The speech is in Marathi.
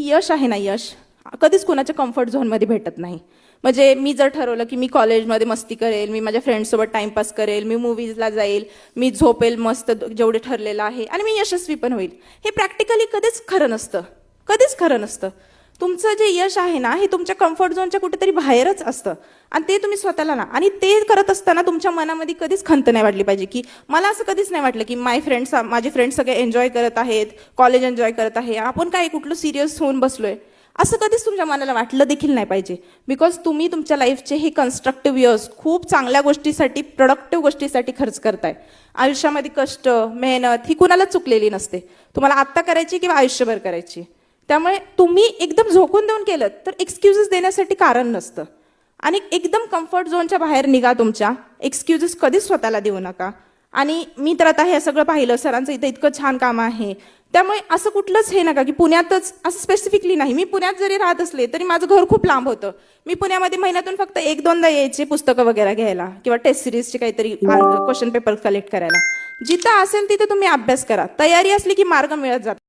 यश आहे ना, यश कधीच कोणाच्या कम्फर्ट झोनमध्ये भेटत नाही. म्हणजे मी जर ठरवलं की मी कॉलेजमध्ये मस्ती करेल, मी माझ्या फ्रेंड्ससोबत टाइमपास करेल, मी मूवीजला जाईल, मी झोपेल मस्त जेवढे ठरलेलं आहे आणि मी यशस्वी पण होईल, हे प्रॅक्टिकली कधीच खरं नसतं. कधीच खरं नसतं. तुमचं जे यश आहे ना, हे तुमच्या कम्फर्ट झोनच्या कुठेतरी बाहेरच असतं आणि ते तुम्ही स्वतःला ना, आणि ते करत असताना तुमच्या मनामध्ये कधीच खंत नाही वाटली पाहिजे. की मला असं कधीच नाही वाटलं की माझे फ्रेंड्स सगळे एन्जॉय करत आहेत, कॉलेज एन्जॉय करत आहे, आपण काय कुठलं सिरियस होऊन बसलोय, असं कधीच तुमच्या मनाला वाटलं देखील नाही पाहिजे. बिकॉज तुम्ही तुमच्या लाईफचे हे कन्स्ट्रक्टिव्ह इयर्स खूप चांगल्या गोष्टीसाठी, प्रोडक्टिव्ह गोष्टीसाठी खर्च करताय. आयुष्यामध्ये कष्ट, मेहनत ही कुणाला चुकलेली नसते. तुम्हाला आत्ता करायची किंवा आयुष्यभर करायची. त्यामुळे तुम्ही एकदम झोकून देऊन केलं तर एक्सक्युजेस देण्यासाठी कारण नसतं. आणि एकदम कम्फर्ट झोनच्या बाहेर निघा तुमच्या. एक्सक्युजेस कधीच स्वतःला देऊ नका. आणि मी तर आता हे सगळं पाहिलं, सरांचं इथं इतकं छान काम आहे, त्यामुळे असं कुठलंच हे नका की पुण्यातच, असं स्पेसिफिकली नाही. मी पुण्यात जरी राहत असले तरी माझं घर खूप लांब होतं. मी पुण्यामध्ये महिन्यातून फक्त 1-2दा यायचे पुस्तकं वगैरे घ्यायला किंवा टेस्ट सिरीजचे काहीतरी क्वेश्चन पेपर कलेक्ट करायला. जिथं असेल तिथे तुम्ही अभ्यास करा. तयारी असली की मार्ग मिळत जातो.